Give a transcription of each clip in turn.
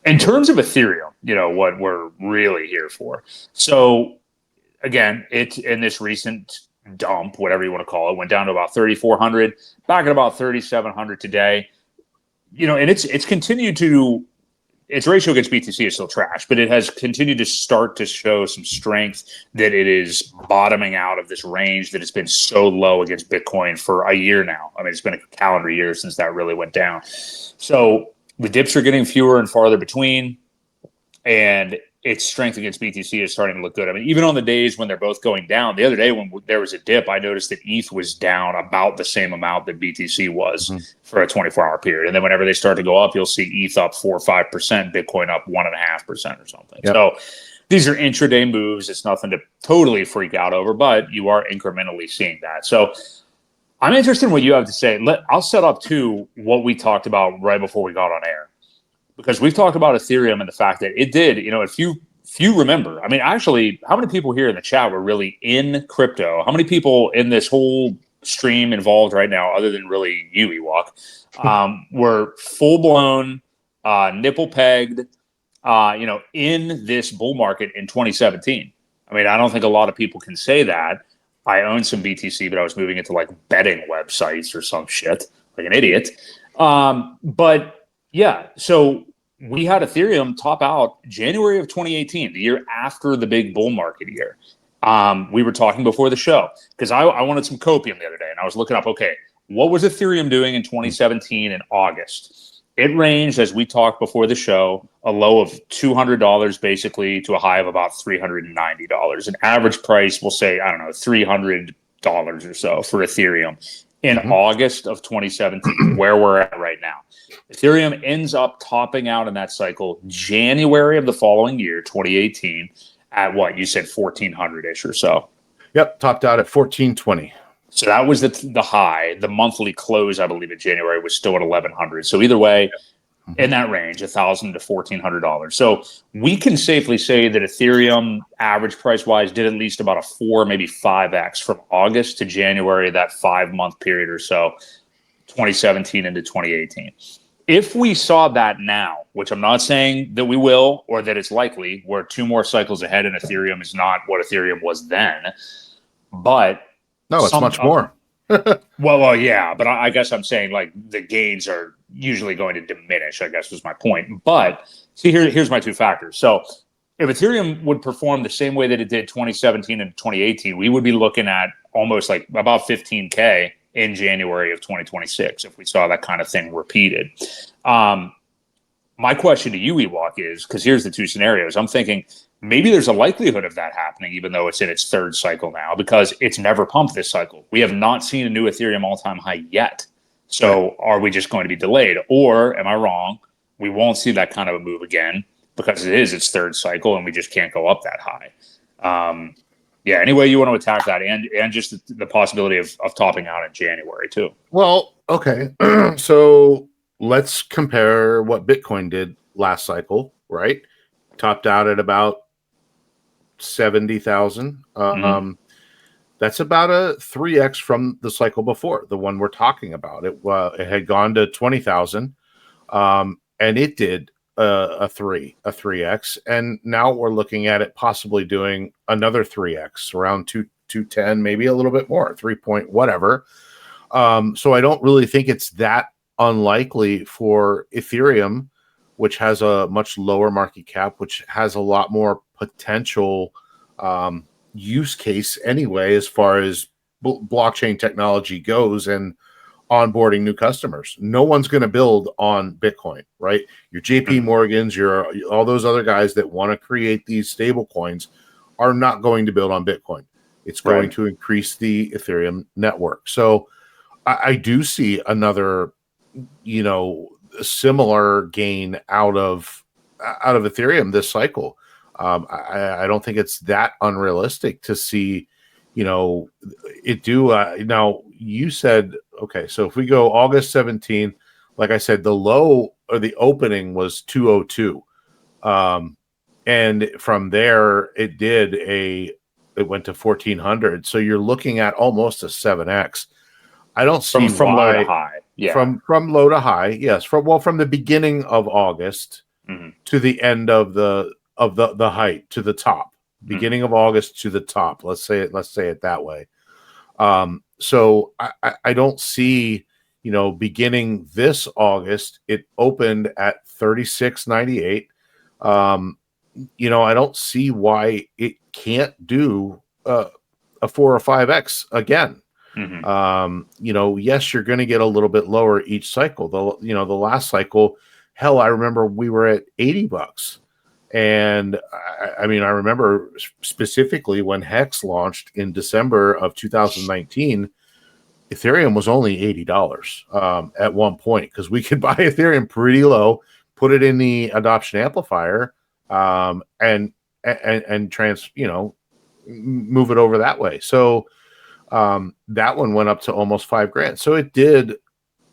In terms of Ethereum, what we're really here for. So again, it's in this recent dump, whatever you want to call it, went down to about 3,400, back at about 3,700 today. And it's continued to its ratio against BTC is still trash, but it has continued to start to show some strength that it is bottoming out of this range that has been so low against Bitcoin for a year now. I mean, it's been a calendar year since that really went down. So the dips are getting fewer and farther between, and its strength against BTC is starting to look good. I mean, even on the days when they're both going down, the other day when there was a dip, I noticed that ETH was down about the same amount that BTC was for a 24-hour period. And then whenever they start to go up, you'll see ETH up 4 or 5%, Bitcoin up 1.5% or something. Yep. So these are intraday moves. It's nothing to totally freak out over, but you are incrementally seeing that. So I'm interested in what you have to say. I'll set up too what we talked about right before we got on air. Because we've talked about Ethereum and the fact that it did, if you remember, I mean, actually, how many people here in the chat were really in crypto? How many people in this whole stream involved right now, other than really you, Ewok, were full-blown, nipple-pegged, in this bull market in 2017? I mean, I don't think a lot of people can say that. I owned some BTC, but I was moving into like betting websites or some shit, like an idiot. But yeah, so we had Ethereum top out January of 2018, the year after the big bull market year. We were talking before the show because I wanted some copium the other day, and I was looking up, okay, what was Ethereum doing in 2017 in August? It ranged, as we talked before the show, a low of $200 basically to a high of about $390. An average price, we'll say, I don't know, $300 or so for Ethereum in August of 2017, where we're at right now. Ethereum ends up topping out in that cycle January of the following year, 2018, at what you said, 1,400-ish or so. Yep, topped out at 1,420. So that was the high. The monthly close, I believe, in January was still at 1,100. So either way, in that range, $1,000 to $1,400. So we can safely say that Ethereum, average price-wise, did at least about a 4, maybe 5x from August to January, that 5-month period or so, 2017 into 2018. If we saw that now, which I'm not saying that we will or that it's likely, we're 2 more cycles ahead and Ethereum is not what Ethereum was then, but no, it's much more. well, yeah, but I guess I'm saying like the gains are usually going to diminish, I guess was my point. But see, here's my 2 factors. So if Ethereum would perform the same way that it did 2017 and 2018, we would be looking at almost like about 15K in January of 2026 if we saw that kind of thing repeated. My question to you, Ewok, is, because here's the 2 scenarios. I'm thinking maybe there's a likelihood of that happening, even though it's in its 3rd cycle now, because it's never pumped this cycle. We have not seen a new Ethereum all-time high yet. So are we just going to be delayed? Or am I wrong? We won't see that kind of a move again because it is its 3rd cycle and we just can't go up that high. Yeah, any way you want to attack that, and just the possibility of topping out in January too. Well, okay. So let's compare what Bitcoin did last cycle, right? Topped out at about 70,000. That's about a 3x from the cycle before, the one we're talking about. It had gone to 20,000, and it did a 3x, and now we're looking at it possibly doing another 3x, around 210, maybe a little bit more, 3 point whatever. So I don't really think it's that unlikely for Ethereum, which has a much lower market cap, which has a lot more potential use case anyway, as far as blockchain technology goes and onboarding new customers. No one's going to build on Bitcoin, right? Your JP Morgans, all those other guys that want to create these stable coins are not going to build on Bitcoin. It's going to increase the Ethereum network. So I do see another, similar gain out of Ethereum this cycle. I don't think it's that unrealistic to see, it do. Now you said, okay, so if we go August 17th, like I said, the low or the opening was 202. And from there it went to 1,400. So you're looking at almost a 7x. I don't see from low to high. Yeah. From low to high. Yes. From the beginning of August to the end of the height, to the top, beginning of August to the top. Let's say it that way. So I don't see, beginning this August, it opened at 36.98. I don't see why it can't do a 4 or 5x again. Yes, you're going to get a little bit lower each cycle. The last cycle, hell, I remember we were at $80. And I remember specifically when Hex launched in December of 2019, Ethereum was only $80 at one point, because we could buy Ethereum pretty low, put it in the adoption amplifier, and move it over that way. So that one went up to almost $5,000. So it did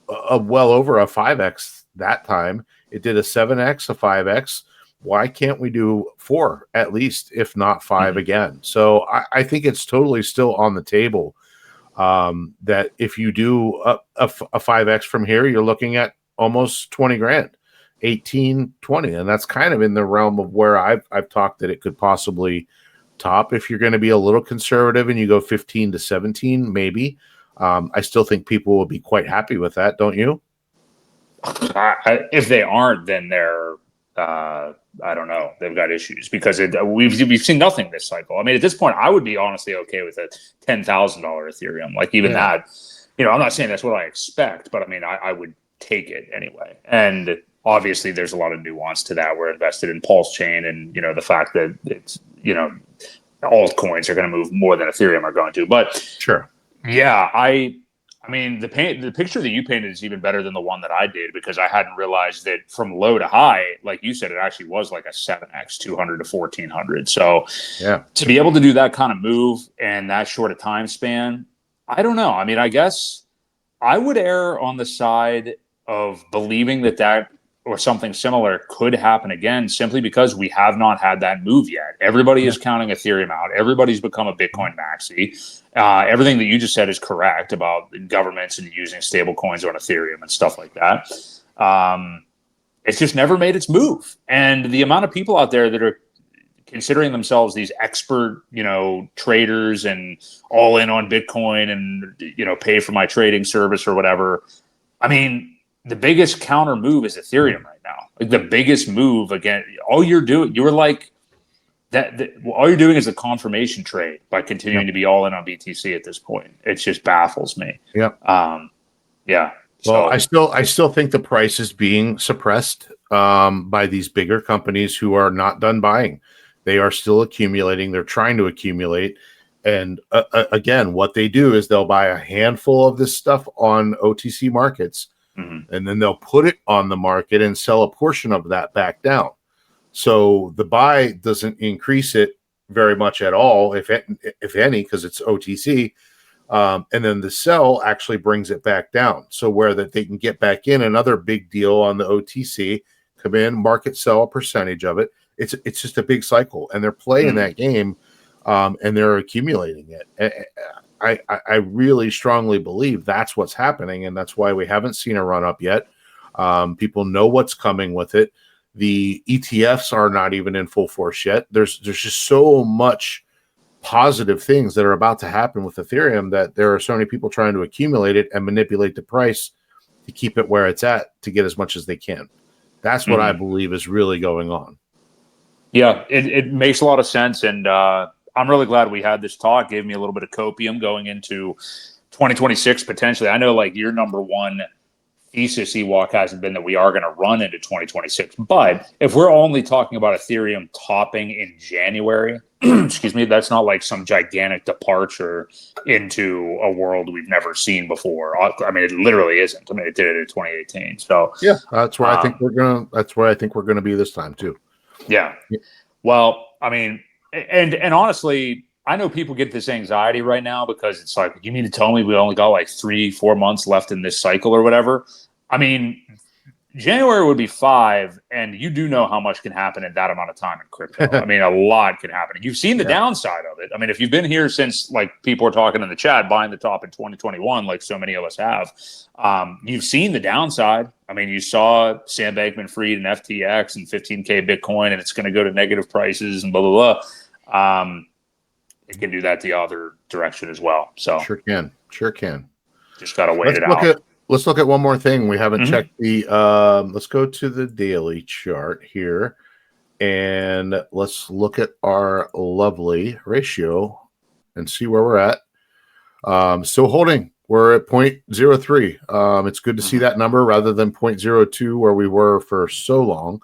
well over a 5x that time. It did a 7x, a 5x. Why can't we do 4 at least, if not 5 again? So I think it's totally still on the table. That if you do a 5x from here, you're looking at almost $20,000, 18, 20. And that's kind of in the realm of where I've talked that it could possibly top. If you're going to be a little conservative and you go 15 to 17, maybe. I still think people will be quite happy with that, don't you? If they aren't, then they're I don't know. They've got issues, because we've seen nothing this cycle. I mean, at this point, I would be honestly okay with a $10,000 Ethereum. Like, even that, I'm not saying that's what I expect, but I mean, I would take it anyway. And obviously, there's a lot of nuance to that. We're invested in Pulse Chain, and the fact that it's altcoins are going to move more than Ethereum are going to. But sure, yeah, I mean, the picture that you painted is even better than the one that I did, because I hadn't realized that from low to high, like you said, it actually was like a 7x, 200 to 1400. So yeah, to be able to do that kind of move and that short a time span, I don't know. I mean, I guess I would err on the side of believing that or something similar could happen again, simply because we have not had that move yet. Everybody is counting Ethereum out. Everybody's become a Bitcoin maxi. Everything that you just said is correct about governments and using stable coins on Ethereum and stuff like that. It's just never made its move. And the amount of people out there that are considering themselves these expert, traders and all in on Bitcoin and, pay for my trading service or whatever. I mean, the biggest counter move is Ethereum right now. Like, the biggest move again. All you're doing is a confirmation trade by continuing to be all in on BTC at this point. It just baffles me. Yep. Yeah. Well, I still think the price is being suppressed by these bigger companies who are not done buying. They are still accumulating. They're trying to accumulate. And again, what they do is they'll buy a handful of this stuff on OTC markets, and then they'll put it on the market and sell a portion of that back down. So the buy doesn't increase it very much at all, if any, because it's OTC. And then the sell actually brings it back down. So where that they can get back in another big deal on the OTC, come in, market sell a percentage of it. It's just a big cycle, and they're playing that game, and they're accumulating it. I really strongly believe that's what's happening, and that's why we haven't seen a run up yet. People know what's coming with it. The ETFs are not even in full force yet. There's just so much positive things that are about to happen with Ethereum that there are so many people trying to accumulate it and manipulate the price to keep it where it's at to get as much as they can. That's what I believe is really going on. Yeah, it makes a lot of sense, and I'm really glad we had this talk. Gave me a little bit of copium going into 2026 potentially. I know, like, your number one thesis, Ewok, hasn't been that we are going to run into 2026, but if we're only talking about Ethereum topping in January, excuse me, that's not like some gigantic departure into a world we've never seen before. I mean, it literally isn't. I mean, it did it in 2018. So yeah, that's where I think we're gonna be this time too. Yeah. Well, I mean, and honestly, I know people get this anxiety right now because it's like, you mean to tell me we only got like 3-4 months left in this cycle or whatever? I mean, January would be 5, and you do know how much can happen in that amount of time in crypto. I mean, a lot can happen. You've seen the downside of it. I mean, if you've been here since, like, people are talking in the chat, buying the top in 2021, like so many of us have, you've seen the downside. I mean, you saw Sam Bankman-Fried and FTX and 15K Bitcoin, and it's going to go to negative prices and blah, blah, blah. It can do that the other direction as well. So sure can. Just got to wait it out. Let's look at one more thing. We haven't checked the let's go to the daily chart here, and let's look at our lovely ratio and see where we're at. Still holding. We're at 0.03. It's good to see that number rather than 0.02 where we were for so long.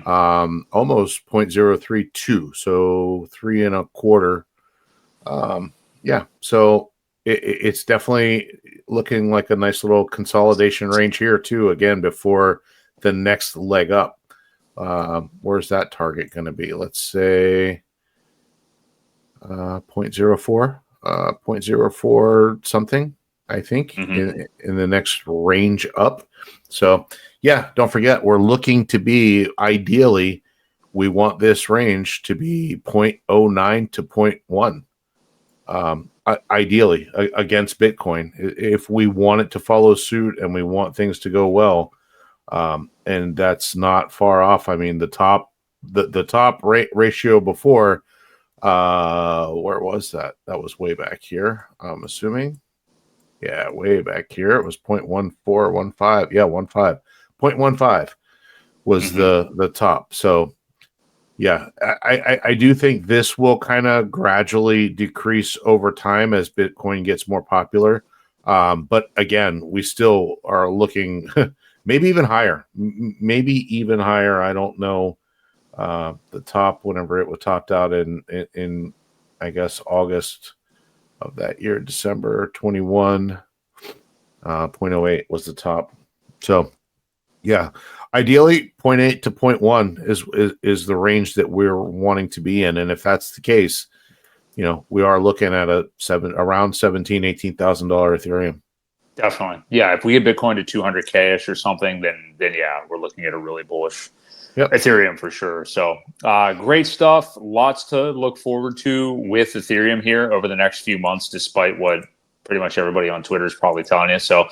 Almost 0.032, so 3 1/4. Yeah, so it's definitely looking like a nice little consolidation range here too, again, before the next leg up. Where's that target going to be? Let's say 0.04, 0.04 something, I think, in the next range up. So yeah, don't forget, we're looking to be, ideally, we want this range to be 0.09 to 0.1. Ideally against Bitcoin, if we want it to follow suit and we want things to go well, and that's not far off. I mean, the top ratio before, where was that? That was way back here, I'm assuming. Yeah, way back here. It was 0.1415. Yeah, 0.15 was the top. So yeah, I do think this will kind of gradually decrease over time as Bitcoin gets more popular. But again, we still are looking maybe even higher. I don't know. The top, whenever it was topped out in I guess August of that year, December 21, 0.08 was the top. So yeah, ideally 0.8 to 0.1 is the range that we're wanting to be in. And if that's the case, you know, we are looking at around $17,000-$18,000 Ethereum. Definitely. Yeah. If we get Bitcoin to 200K-ish or something, then yeah, we're looking at a really bullish Ethereum for sure. So great stuff. Lots to look forward to with Ethereum here over the next few months, despite what pretty much everybody on Twitter is probably telling you. So